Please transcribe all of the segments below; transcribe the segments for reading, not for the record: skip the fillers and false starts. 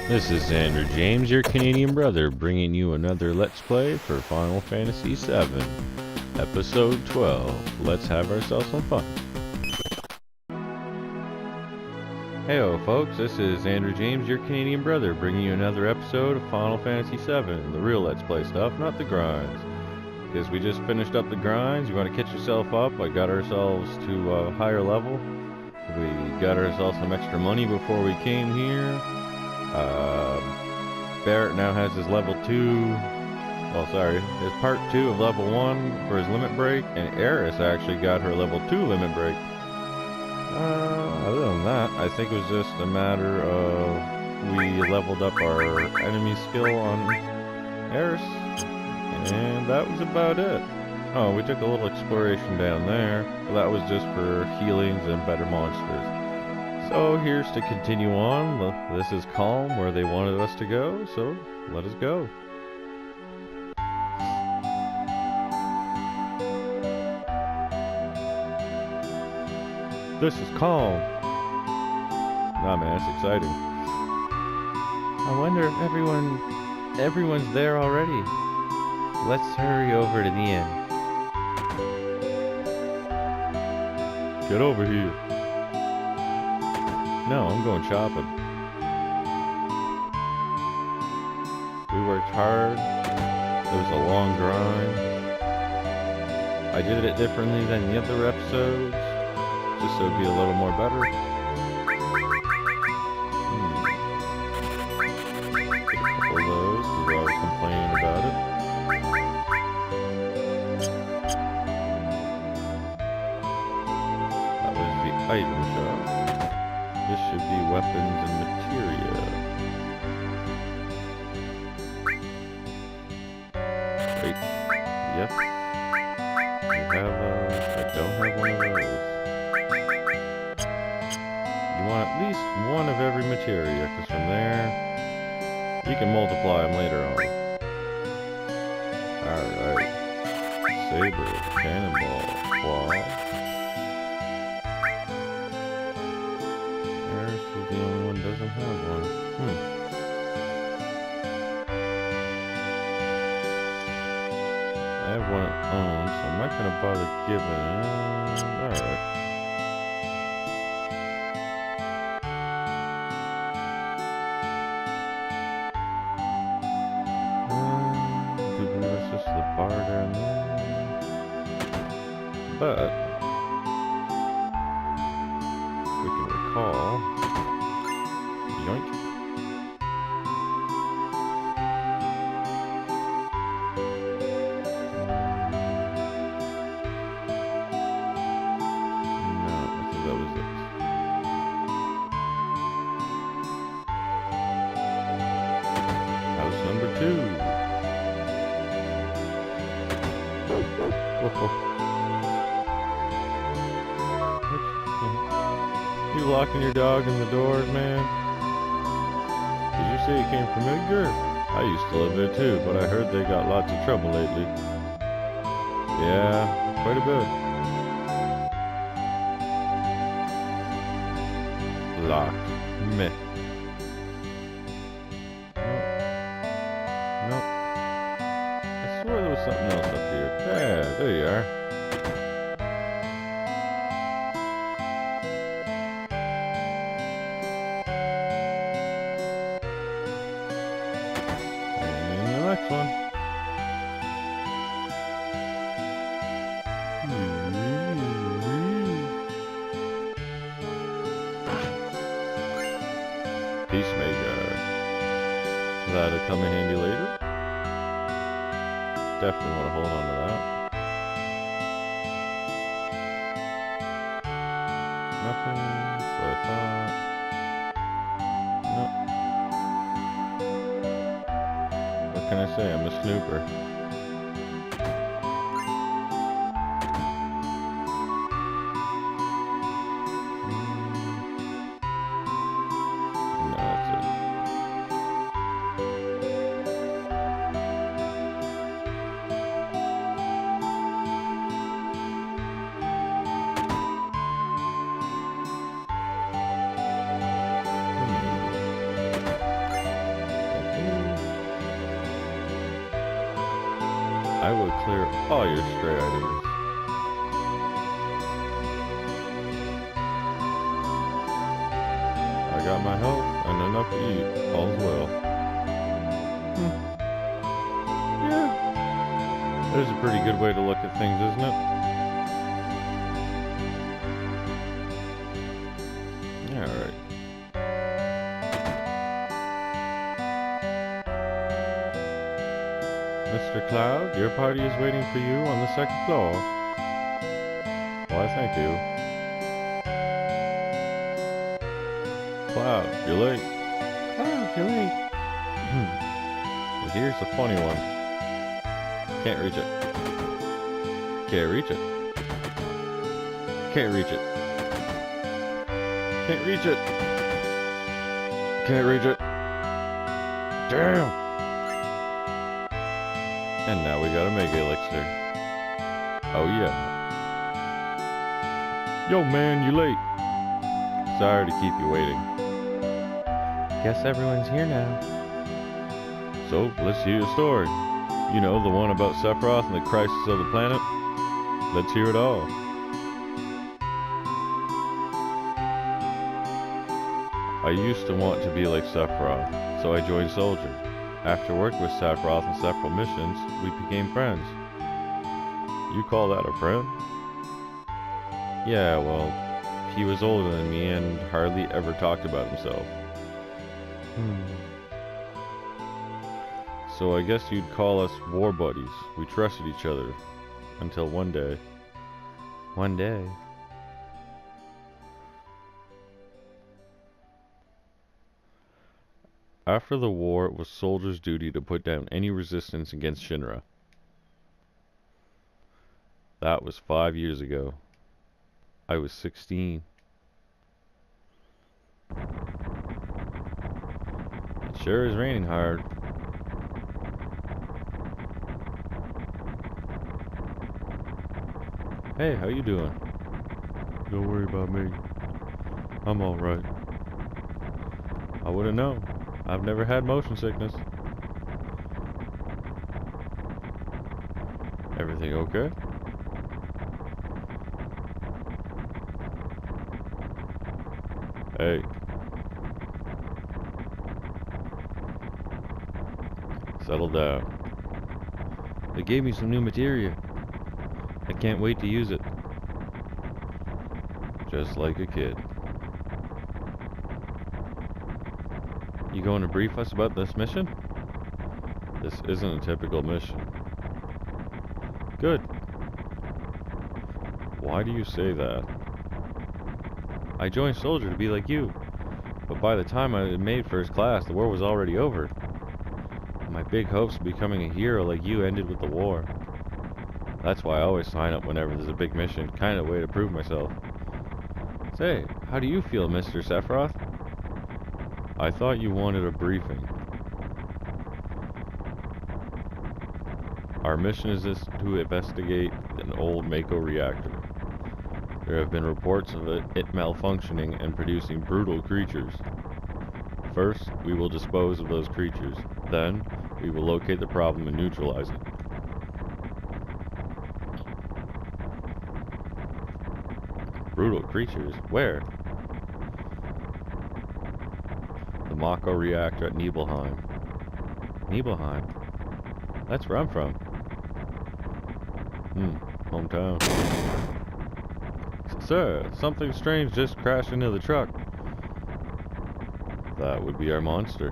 This is Xander James, your Canadian brother, bringing you another Let's Play for Final Fantasy VII, Episode 12. Let's have ourselves some fun. Heyo folks, this is Xander James, your Canadian brother, bringing you another episode of Final Fantasy VII, the real Let's Play stuff, not the grinds. Because we just finished up the grinds, you want to catch yourself up, I got ourselves to a higher level. We got ourselves some extra money before we came here. Barrett now has his level 2, his part 2 of level 1 for his limit break, and Eris actually got her level 2 limit break. Other than that, I think it was just a matter of we leveled up our enemy skill on Eris, and that was about it. Oh, we took a little exploration down there, but that was just for healings and better monsters. So here's to continue on. This is Calm, where they wanted us to go, so let us go. This is Calm. Nah man, it's exciting. I wonder if everyone's there already. Let's hurry over to the inn. Get over here. No, I'm going shopping. We worked hard. It was a long grind. I did it differently than the other episodes, just so it'd be a little more better. Get a couple of those, because I was complaining about it. That was the item shop. This should be weapons and materia. Wait. Yep. I don't have one of those. You want at least one of every materia, because from there, you can multiply them later on. Alright. Saber, cannonball, claw. The only one doesn't have one. I have one at home, so I'm not gonna bother giving it. Alright. I do believe it's just the bar down there. But we can recall. Yoink. No, I think that was it. House number 2. Whoa. You locking your dog in the doors, man? Did you say you came from Edgar? I used to live there too, but I heard they got lots of trouble lately. Yeah, quite a bit. Locked. Meh. Nope. I swear there was something else up here. Yeah, there you are. Next one. Peacemaker. That'll come in handy later. Definitely want to hold on to that. Nothing. That's what I thought. What can I say? I'm a snooper. No, that's it. I will clear all your stray items. I got my health and enough to eat. All's well. Yeah. That is a pretty good way to look at things, isn't it? Alright. Mr. Cloud, your party is waiting for you on the second floor. Why, thank you. Cloud, you're late. Cloud, you're late. Well, here's the funny one. Can't reach it. Can't reach it. Can't reach it. Can't reach it. Can't reach it. Damn! And now we got a Mega Elixir. Oh yeah. Yo man, you late. Sorry to keep you waiting. Guess everyone's here now. So, let's hear your story. You know, the one about Sephiroth and the crisis of the planet? Let's hear it all. I used to want to be like Sephiroth, so I joined Soldier. After working with Sephiroth on several missions, we became friends. You call that a friend? Yeah, well, he was older than me and hardly ever talked about himself. So I guess you'd call us war buddies. We trusted each other. Until one day. One day. After the war, it was Soldier's duty to put down any resistance against Shinra. That was 5 years ago. I was 16. It sure is raining hard. Hey, how you doing? Don't worry about me. I'm alright. I wouldn't know. I've never had motion sickness. Everything okay? Hey. Settle down. They gave me some new materia. I can't wait to use it. Just like a kid. You going to brief us about this mission? This isn't a typical mission. Good. Why do you say that? I joined Soldier to be like you, but by the time I had made first class, the war was already over. My big hopes of becoming a hero like you ended with the war. That's why I always sign up whenever there's a big mission, kind of way to prove myself. Say, how do you feel, Mr. Sephiroth? I thought you wanted a briefing. Our mission is to investigate an old Mako reactor. There have been reports of it malfunctioning and producing brutal creatures. First, we will dispose of those creatures. Then, we will locate the problem and neutralize it. Brutal creatures? Where? The Mako reactor at Nibelheim. Nibelheim? That's where I'm from. Hometown. Sir, something strange just crashed into the truck. That would be our monster.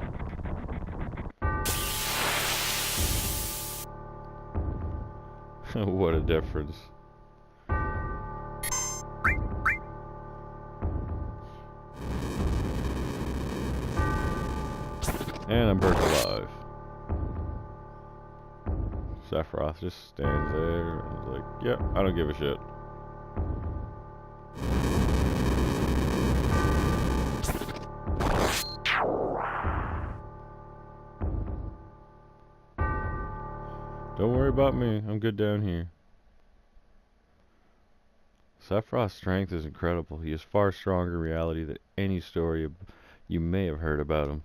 What a difference. And I'm burnt alive. Sephiroth just stands there and is like, yep, I don't give a shit. Don't worry about me, I'm good down here. Sephiroth's strength is incredible. He is far stronger in reality than any story you may have heard about him.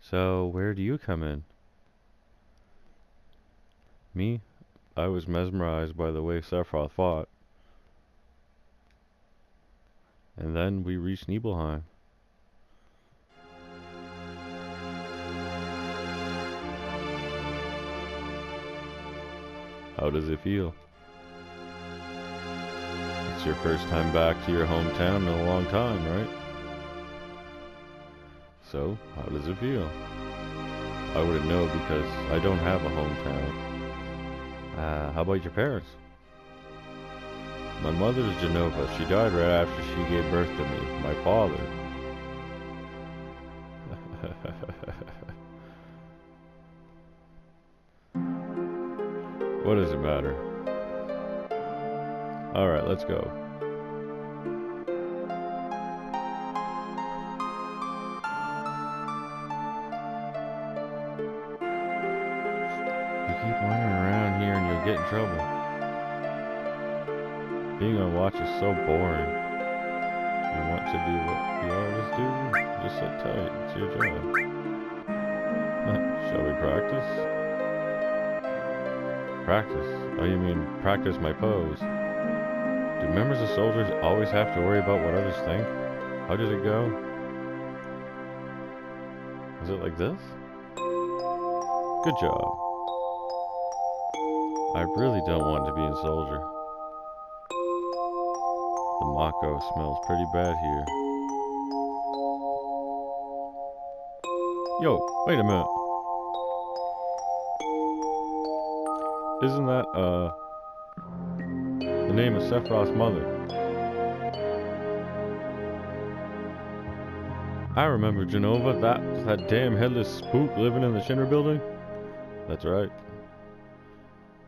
So, where do you come in? Me? I was mesmerized by the way Sephiroth fought. And then we reached Nibelheim. How does it feel? It's your first time back to your hometown in a long time, right? So, how does it feel? I wouldn't know because I don't have a hometown. How about your parents? My mother is Genova. She died right after she gave birth to me. My father. What does it matter? Alright, let's go. You keep wandering around here and you'll get in trouble. Being on watch is so boring. You want to do what you always do? Just sit tight. It's your job. Shall we practice? Practice? Oh, you mean practice my pose? Do members of soldiers always have to worry about what others think? How does it go? Is it like this? Good job. I really don't want to be a soldier. The Mako smells pretty bad here. Yo, wait a minute. Isn't that, the name of Sephiroth's mother? I remember Genova, that damn headless spook living in the Shinra building? That's right.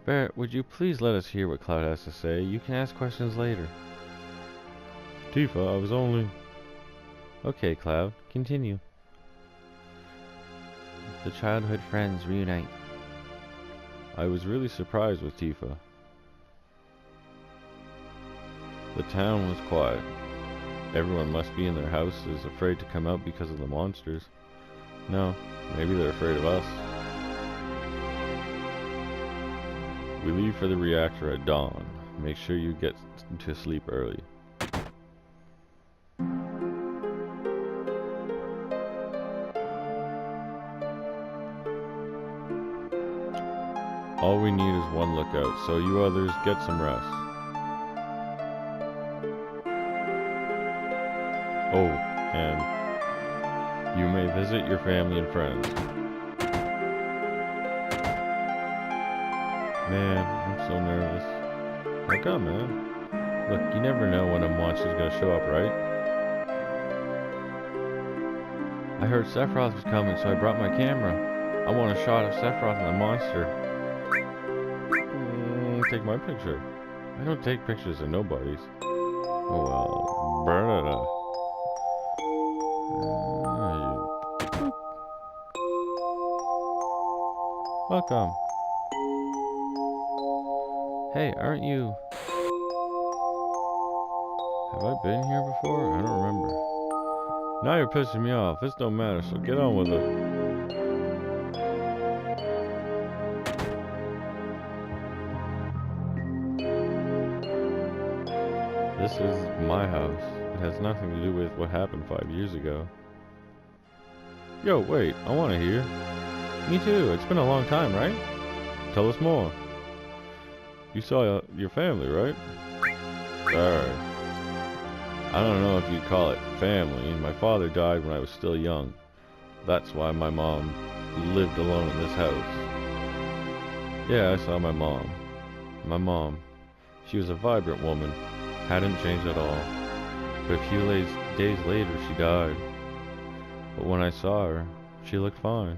Barrett, would you please let us hear what Cloud has to say? You can ask questions later. Tifa, I was only... Okay, Cloud, continue. The childhood friends reunite. I was really surprised with Tifa. The town was quiet. Everyone must be in their houses, afraid to come out because of the monsters. No, maybe they're afraid of us. We leave for the reactor at dawn. Make sure you get to sleep early. All we need is one lookout, so you others get some rest. Oh, and you may visit your family and friends. Man, I'm so nervous. How come, man? Look, you never know when a monster's gonna show up, right? I heard Sephiroth was coming, so I brought my camera. I want a shot of Sephiroth and the monster. Take my picture. I don't take pictures of nobodies. Oh well, burn it up. Welcome. Hey, aren't you... Have I been here before? I don't remember. Now you're pissing me off. This don't matter, so get on with it. This is my house. It has nothing to do with what happened 5 years ago. Yo, wait, I want to hear. Me too, it's been a long time, right? Tell us more. You saw your family, right? Sorry. I don't know if you'd call it family. My father died when I was still young. That's why my mom lived alone in this house. Yeah, I saw my mom. My mom. She was a vibrant woman. Hadn't changed at all. But a few days later, she died. But when I saw her, she looked fine.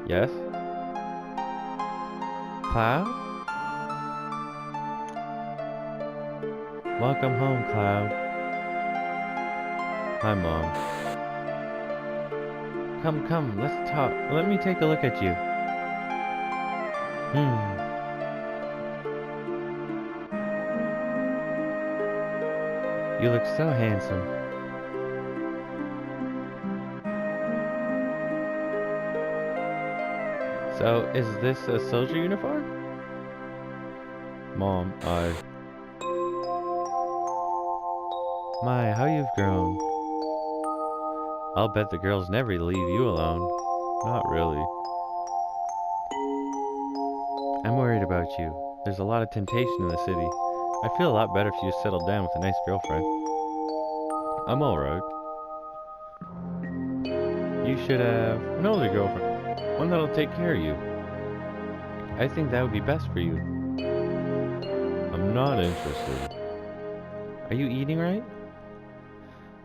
Yes? Cloud? Welcome home, Cloud. Hi, Mom. Come, let's talk. Let me take a look at you. You look so handsome. So, is this a soldier uniform? Mom, My, how you've grown. I'll bet the girls never leave you alone. Not really. I'm worried about you. There's a lot of temptation in the city. I'd feel a lot better if you settled down with a nice girlfriend. I'm alright. You should have an older girlfriend. One that'll take care of you. I think that would be best for you. I'm not interested. Are you eating right?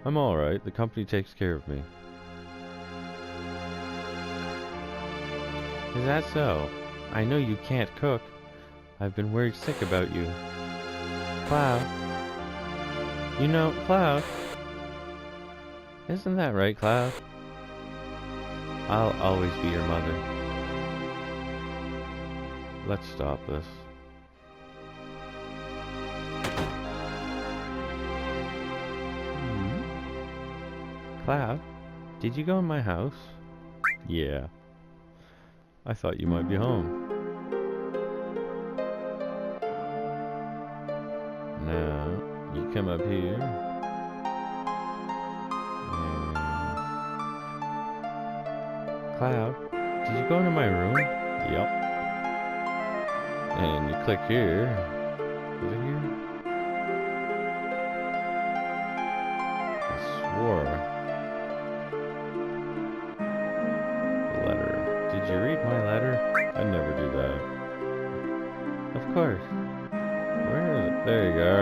I'm alright. The company takes care of me. Is that so? I know you can't cook. I've been worried sick about you. Cloud. You know, Cloud. Isn't that right, Cloud? I'll always be your mother. Let's stop this. Cloud, did you go in my house? Yeah. I thought you might be home. Now, you come up here. And Cloud, did you go into my room? Yep. And you click here. Is it here? I swore. The letter. Did you read my letter? I never do that. Of course. Where is it? There you go.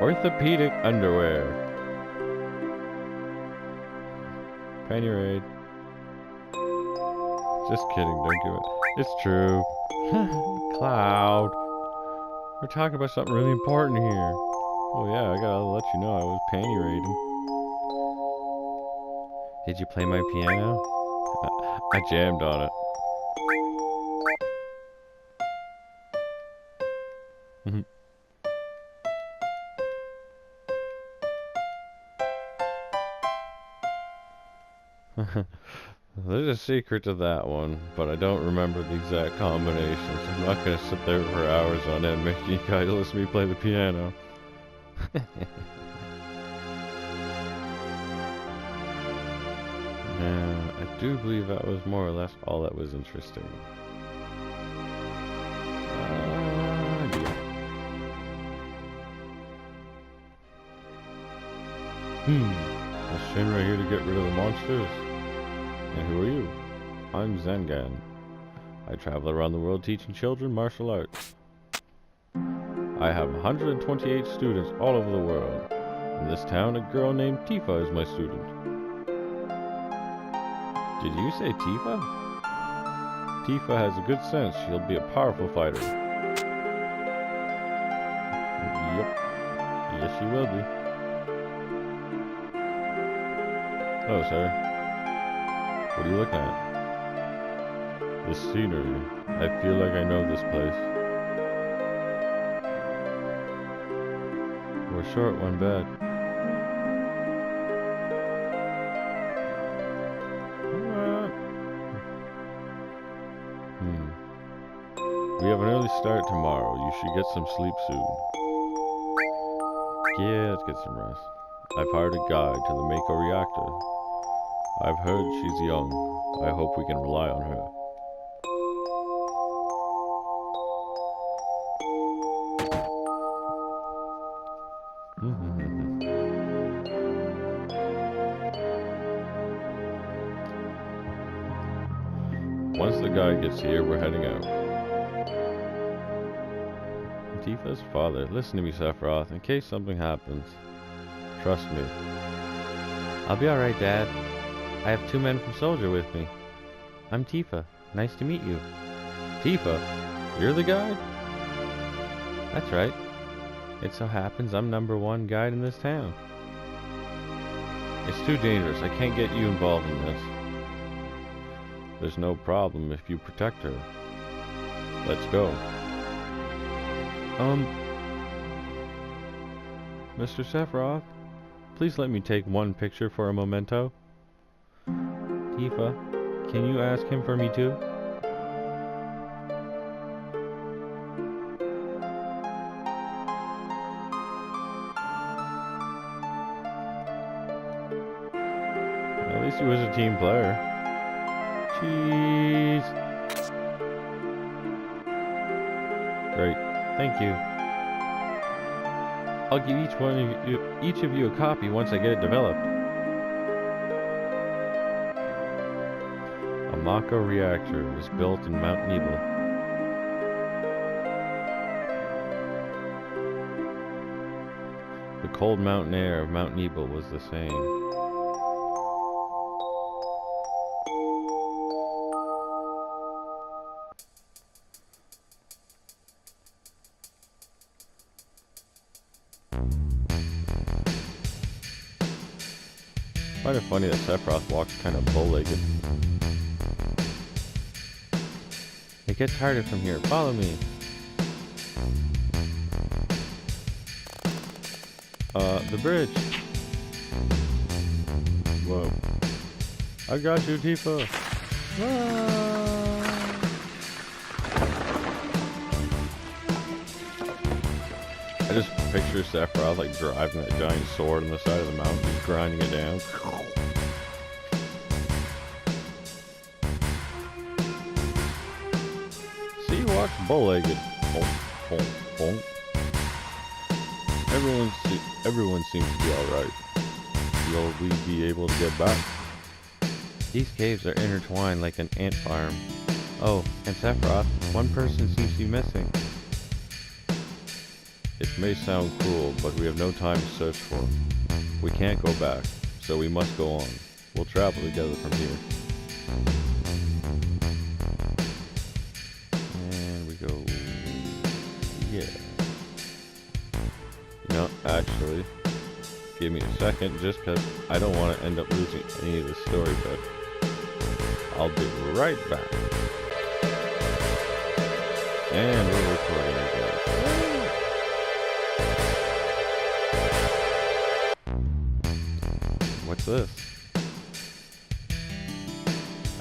Orthopedic underwear. Penny raid. Just kidding, don't give it. It's true. Cloud. We're talking about something really important here. Oh yeah, I gotta let you know I was panty raiding. Did you play my piano? I jammed on it. There's a secret to that one, but I don't remember the exact combinations. I'm not gonna sit there for hours on end making you guys listen to me play the piano. Now, I do believe that was more or less all that was interesting. Yeah. Is Shinra here to get rid of the monsters? And who are you? I'm Zengan. I travel around the world teaching children martial arts. I have 128 students all over the world. In this town, a girl named Tifa is my student. Did you say Tifa? Tifa has a good sense. She'll be a powerful fighter. Yep. Yes, she will be. Hello, sir. What are you looking at? The scenery. I feel like I know this place. We're short one bed. What? We have an early start tomorrow. You should get some sleep soon. Yeah, let's get some rest. I've hired a guide to the Mako reactor. I've heard she's young. I hope we can rely on her. Once the guy gets here, we're heading out. Tifa's father, listen to me, Sephiroth, in case something happens. Trust me. I'll be alright, Dad. I have 2 men from Soldier with me. I'm Tifa. Nice to meet you. Tifa? You're the guide? That's right. It so happens I'm #1 guide in this town. It's too dangerous. I can't get you involved in this. There's no problem if you protect her. Let's go. Mr. Sephiroth, please let me take one picture for a memento. Tifa, can you ask him for me too? he was a team player. Cheese. Great. Thank you. I'll give each of you a copy once I get it developed. A Mako reactor was built in Mount Nebo. The cold mountain air of Mount Nebo was the same. I find it funny that Sephiroth walks kind of bow-legged. It gets harder from here. Follow me. The bridge. Whoa. I got you, Tifa. Ah. I just picture Sephiroth like driving that giant sword on the side of the mountain, just grinding it down. See, watch bow-legged. Bonk, bonk, bonk. Everyone seems to be alright. Will we be able to get back? These caves are intertwined like an ant farm. Oh, and Sephiroth, one person seems to be missing. It may sound cruel, but we have no time to search for him. We can't go back, so we must go on. We'll travel together from here. And we go... yeah. You know, actually, give me a second, just because I don't want to end up losing any of the story, but I'll be right back. And we're recording again. What's this?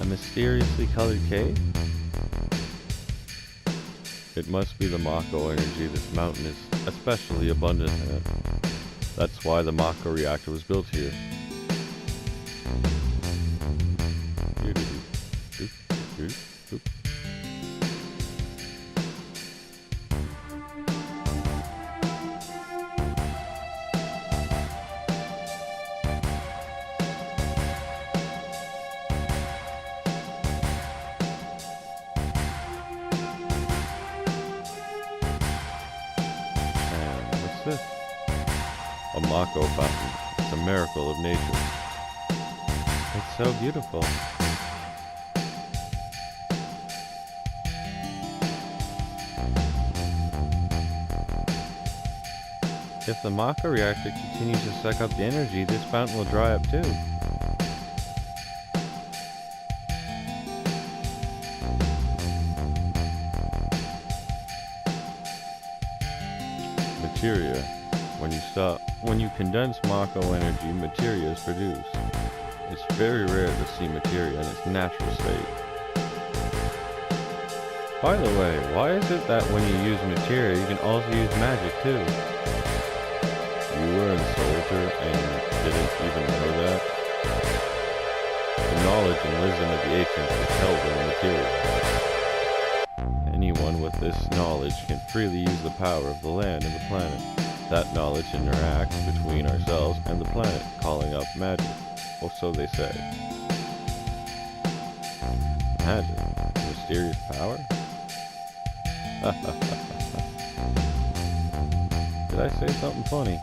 A mysteriously colored cave? It must be the Mako energy this mountain is especially abundant in it. That's why the Mako reactor was built here. This? A Mako fountain. It's a miracle of nature. It's so beautiful. If the Mako reactor continues to suck up the energy, this fountain will dry up too. Materia. When you condense Mako energy, materia is produced. It's very rare to see materia in its natural state. By the way, why is it that when you use materia, you can also use magic too? You were in Soldier and didn't even know that? The knowledge and wisdom of the ancients is held in materia. Anyone with this knowledge can freely use the power of the land and the planet. That knowledge interacts between ourselves and the planet, calling up magic. Or so they say. Magic? Mysterious power? Did I say something funny?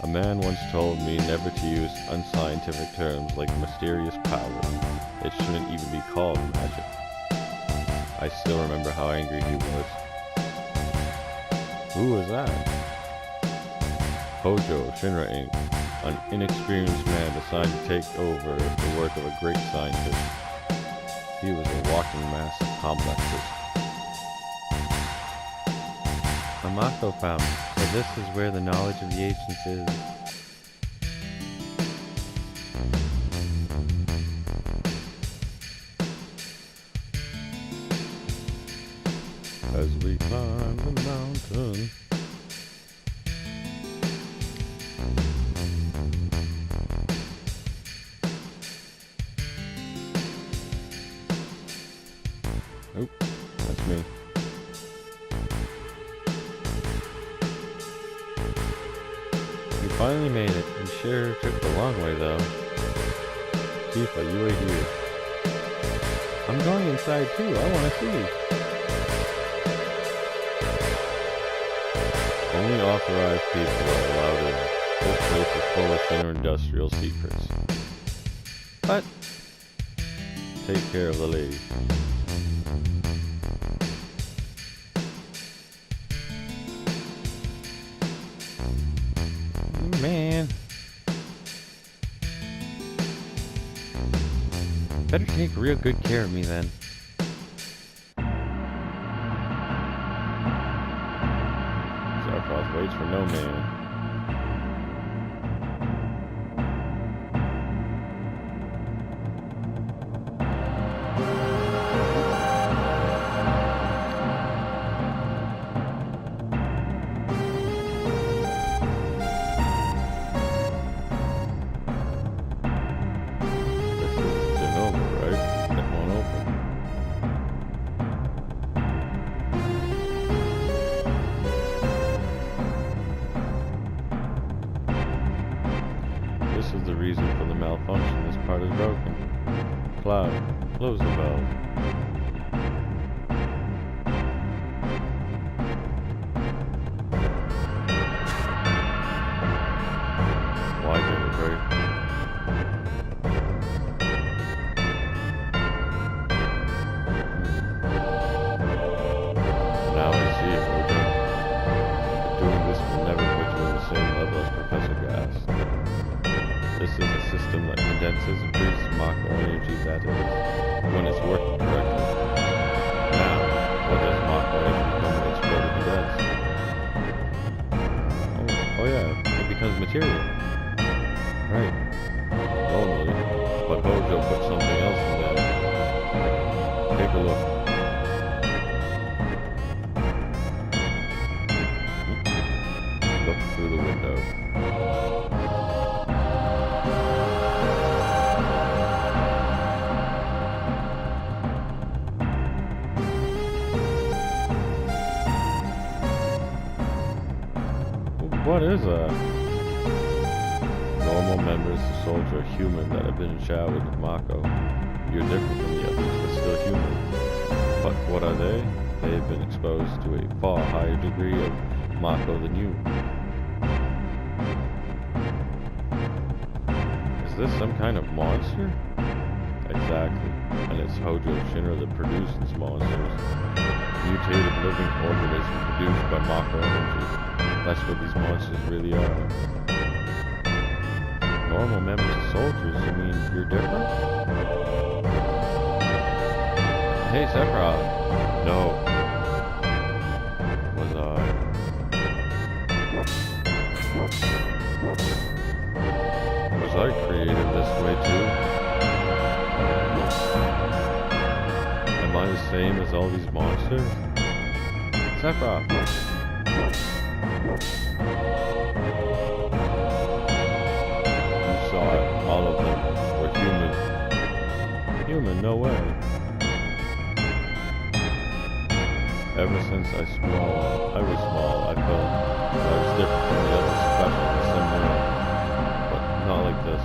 A man once told me never to use unscientific terms like mysterious power. It shouldn't even be called magic. I still remember how angry he was. Who was that? Hojo Shinra Inc., an inexperienced man assigned to take over the work of a great scientist. He was a walking mass of complexes. A Mako fountain, so this is where the knowledge of the ancients is. As we climb the mountain. finally made it. We sure took the long way though. Tifa, you wait here. I'm going inside too. I want to see. Only authorized people are allowed in. This place is full of Shinra industrial secrets. But take care of the lady. Man. Better take real good care of me then. Zarfroth waits for no man. The reason for the malfunction. This part is broken. Cloud, close the valve. Why did it break? Now I see it, Ojo. But doing this will never put you on the same level as Professor Gas. This is a system that condenses and produces Mako energy, that is, when it's working correctly. Now, what does Mako energy become when it's further condensed? Oh yeah, it becomes material. Right. Normally, but Hojo put something else in there. Take a look. Look through the window. What is that? Normal members of the soldier are human that have been showered with Mako. You're different from the others, but still human. But what are they? They have been exposed to a far higher degree of Mako than you. Is this some kind of monster? Exactly. And it's Hojo Shinra that produced these monsters. Mutated living organisms produced by Mako energy. That's what these monsters really are. Normal members of soldiers, you mean you're different? Hey, Sephiroth. No. Was I created this way too? Am I the same as all these monsters? Sephiroth. You saw it. All of them were human. Human? No way. Ever since I was small, I felt that I was different from the others, special in some way. But not like this.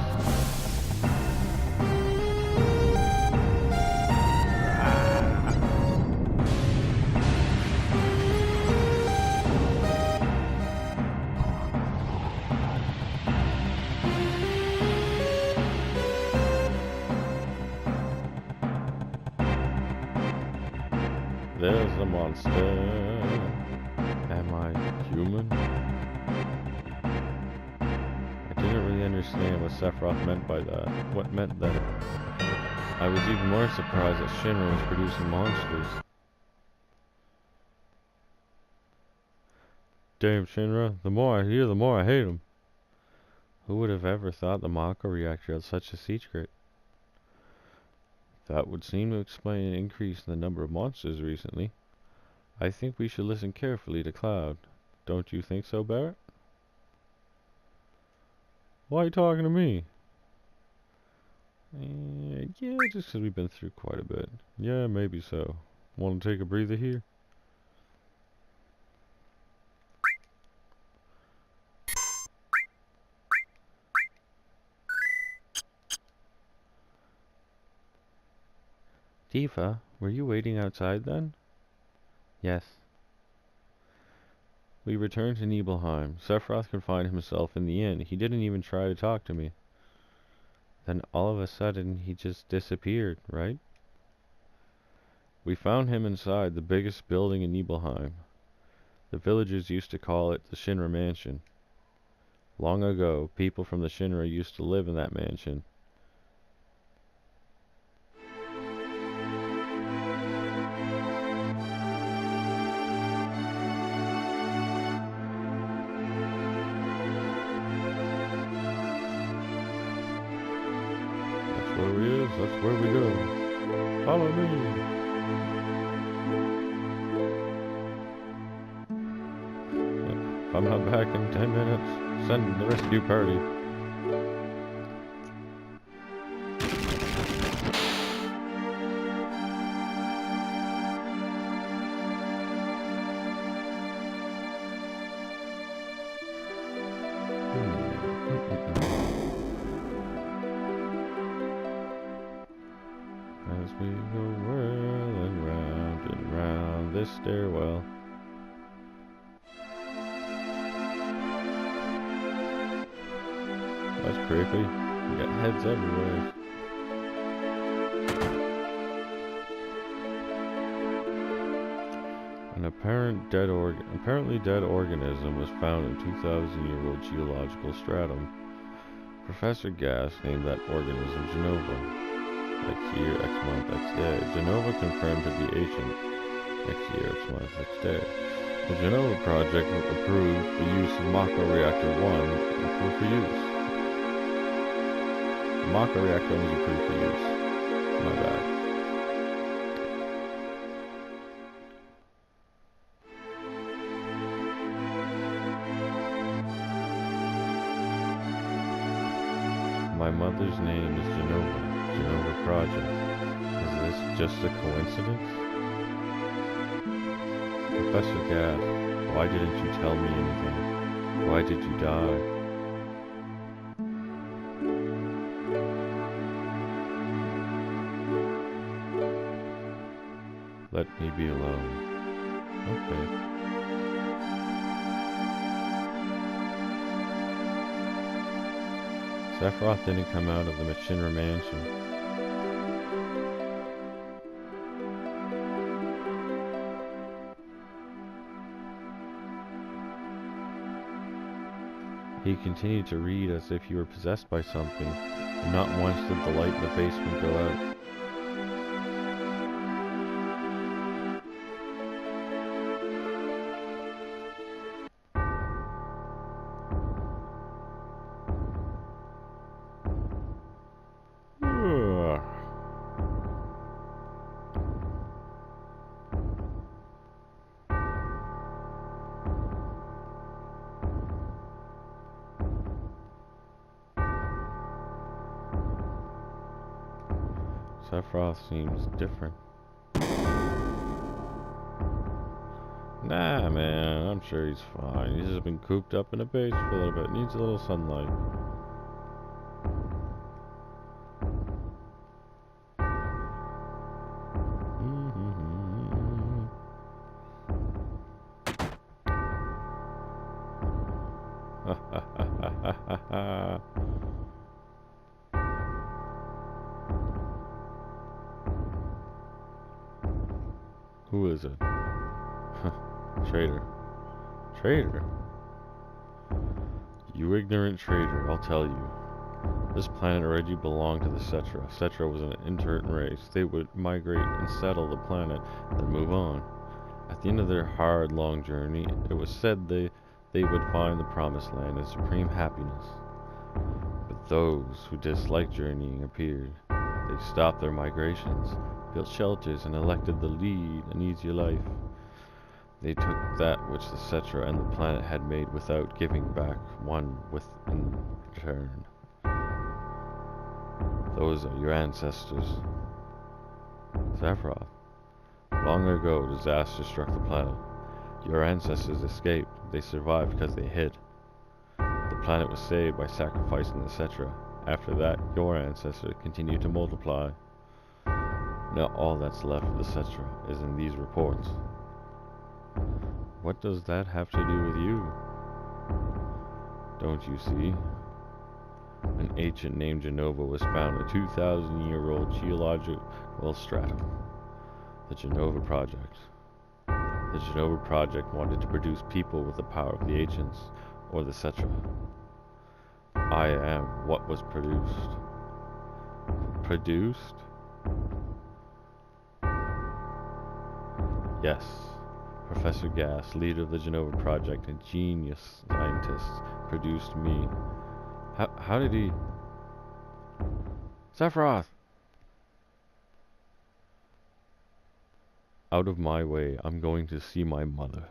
There's the monster. Am I human? I didn't really understand what Sephiroth meant by that. What meant that? I was even more surprised that Shinra was producing monsters. Damn Shinra, the more I hear, the more I hate him. Who would have ever thought the Mako reactor had such a secret? That would seem to explain an increase in the number of monsters recently. I think we should listen carefully to Cloud. Don't you think so, Barrett? Why are you talking to me? Yeah, just because we've been through quite a bit. Yeah, maybe so. Want to take a breather here? Tifa, were you waiting outside then? Yes. We returned to Nibelheim. Sephiroth confined himself in the inn. He didn't even try to talk to me. Then all of a sudden, he just disappeared, right? We found him inside the biggest building in Nibelheim. The villagers used to call it the Shinra Mansion. Long ago, people from the Shinra used to live in that mansion. That's where he is, that's where we go. Follow me! If I'm not back in 10 minutes, send the rescue party. As we go whirling and round this stairwell. That's creepy. We got heads everywhere. An apparently dead organism was found in 2,000-year-old geological stratum. Professor Gass named that organism Genova. X year, X month, X day. Genova confirmed to be ancient. X year, X month, X day. The Genova project approved the use of Mako Reactor 1 approved for use. The Mako Reactor was approved for use. My bad. My mother's name is Genova. Genova Project. Is this just a coincidence? Professor Gass, why didn't you tell me anything? Why did you die? Let me be alone. Okay. Sephiroth didn't come out of the Shinra Mansion. He continued to read as if he were possessed by something, and not once did the light in the basement go out. Sephiroth seems different. Nah, man, I'm sure he's fine. He's just been cooped up in a base for a little bit. Needs a little sunlight. Who is it? Traitor. Traitor? You ignorant traitor, I'll tell you. This planet already belonged to the Cetra. Cetra was an inert race. They would migrate and settle the planet, then move on. At the end of their hard, long journey, it was said they would find the promised land and supreme happiness. But those who disliked journeying appeared. They stopped their migrations, built shelters, and elected the lead an easier life. They took that which the Cetra and the planet had made without giving back one in return. Those are your ancestors. Sephiroth. Long ago, disaster struck the planet. Your ancestors escaped. They survived because they hid. The planet was saved by sacrificing the Cetra. After that, your ancestors continued to multiply. Now all that's left of the Cetra is in these reports. What does that have to do with you? Don't you see? An ancient named Genova was found a 2,000-year-old geological stratum. The Genova Project. The Genova Project wanted to produce people with the power of the ancients, or the Cetra. I am what was produced. Produced? Yes. Professor Gass, leader of the Genova Project and genius scientist, produced me. How did he... Sephiroth! Out of my way, I'm going to see my mother.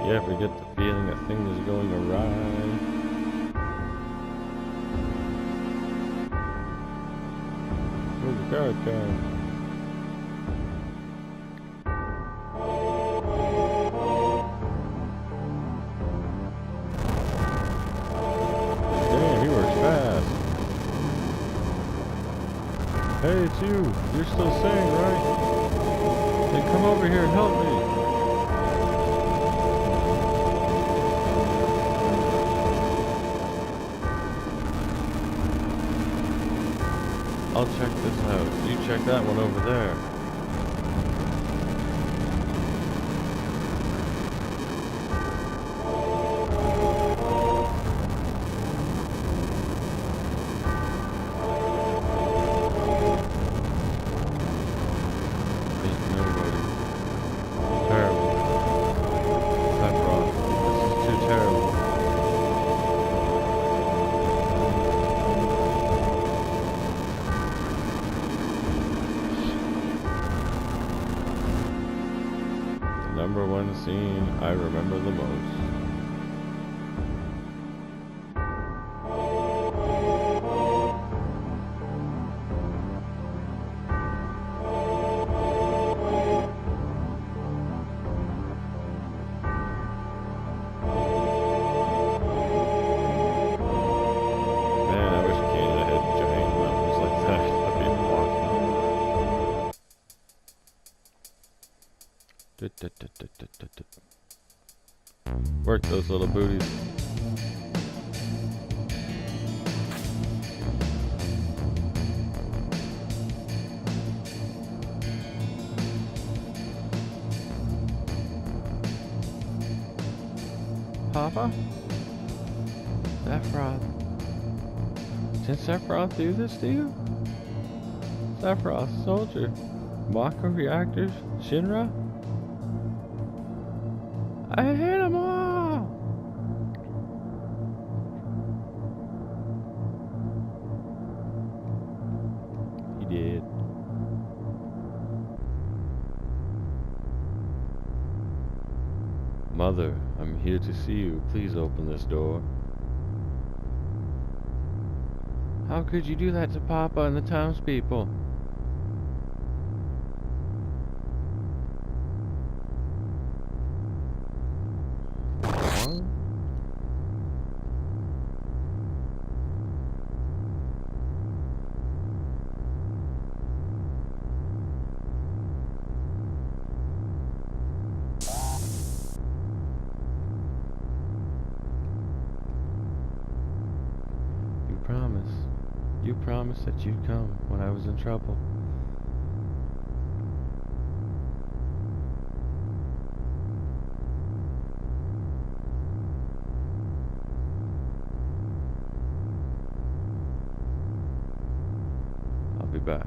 You ever get the feeling that things are going awry? Where's the card card? Damn, he works fast. Hey, it's you. You're still sane, right? Then come over here and help me. I'll check this out. You check that one over there. Ain't nobody. Terrible. Sephiroth. This is too terrible. Number one scene I remember the most. Man, I wish Canada had giant mountains like that. That'd be awesome. Work those little booties. Papa? Sephiroth. Did Sephiroth do this to you? Sephiroth, soldier. Mako reactors? Shinra? I hit them all! He did. Mother, I'm here to see you. Please open this door. How could you do that to Papa and the townspeople? You promised that you'd come when I was in trouble. I'll be back.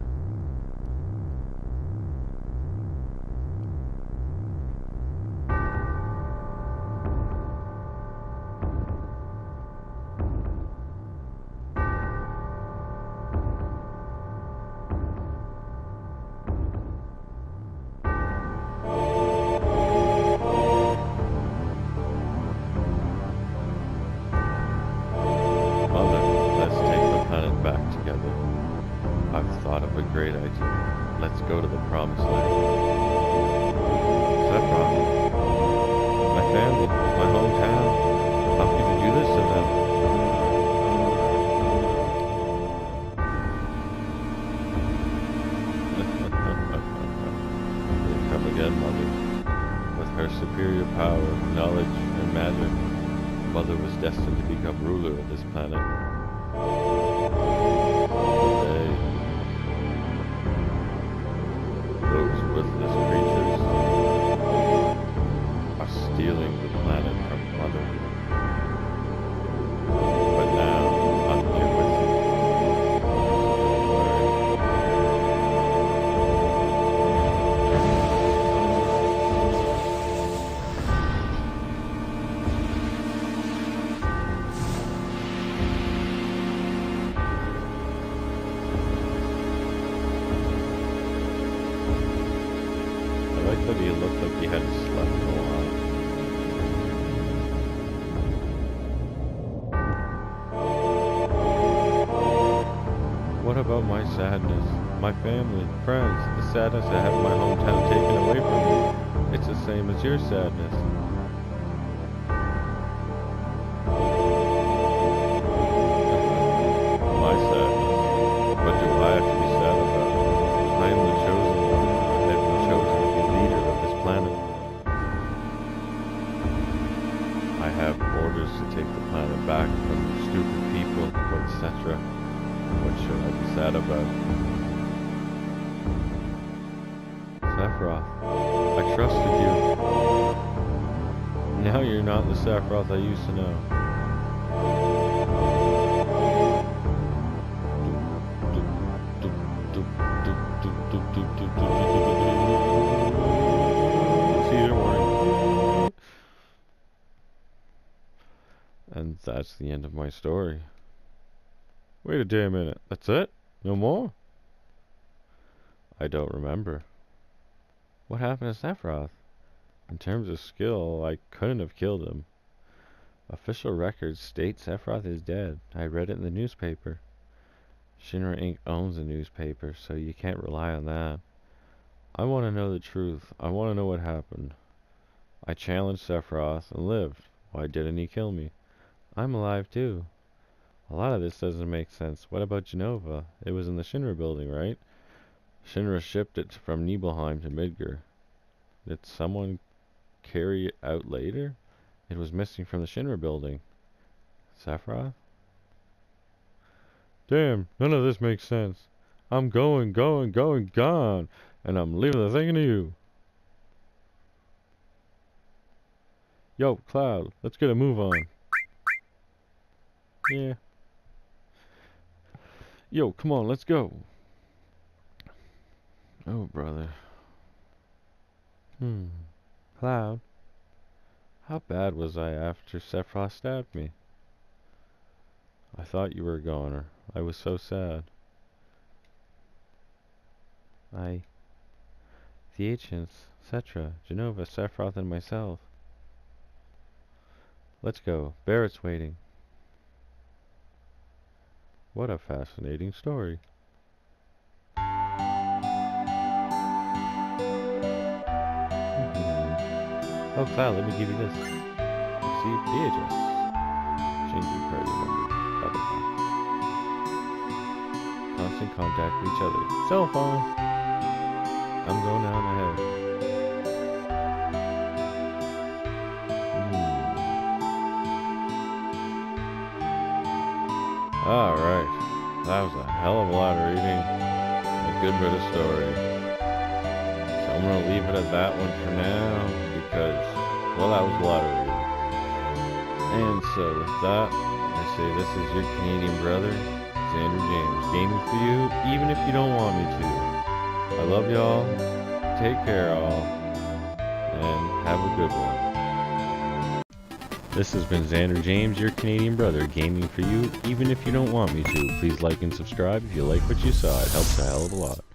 Let's go to the promised land. Sephiroth, my family, my hometown. How could you do this to them? Here come again, Mother. With her superior power, knowledge, and magic, Mother was destined to become ruler of this planet. Today, those worthless creatures are stealing the planet from Mother. But now, I'm here with you. I like that he looked like he hadn't slept in a while. What about my sadness? My family, friends, the sadness I have my hometown taken away from me. It's the same as your sadness. My sadness. What do I have to be sad about? I am the chosen one. I've been chosen to be leader of this planet. I have orders to take the planet back from stupid people, etc. What should I be sad about? Sephiroth, I trusted you. Now you're not the Sephiroth I used to know. And that's the end of my story. Wait a damn minute. That's it? No more? I don't remember. What happened to Sephiroth? In terms of skill, I couldn't have killed him. Official records state Sephiroth is dead. I read it in the newspaper. Shinra Inc. owns the newspaper, so you can't rely on that. I want to know the truth. I want to know what happened. I challenged Sephiroth and lived. Why didn't he kill me? I'm alive too. A lot of this doesn't make sense. What about Genova? It was in the Shinra building, right? Shinra shipped it from Nibelheim to Midgar. Did someone carry it out later? It was missing from the Shinra building. Sephiroth? Damn, none of this makes sense. I'm going, gone. And I'm leaving the thing to you. Yo, Cloud, let's get a move on. Yeah. Yo, come on, let's go. Oh, brother. Cloud. How bad was I after Sephiroth stabbed me? I thought you were a goner. I was so sad. The ancients, Cetra, Genova, Sephiroth, and myself. Let's go. Barrett's waiting. What a fascinating story. Oh, Cloud, let me give you this. See, VHS. Changing party number. Blah, blah, blah. Constant contact with each other. Cell phone. I'm going on ahead. Alright. That was a hell of a lot of reading. A good bit of story. So I'm going to leave it at that one for now. Because, well, that was a lot of reading. And so with that, I say this is your Canadian brother, Xander James, gaming for you, even if you don't want me to. I love y'all, take care all, and have a good one. This has been Xander James, your Canadian brother, gaming for you, even if you don't want me to. Please like and subscribe if you like what you saw. It helps a hell of a lot.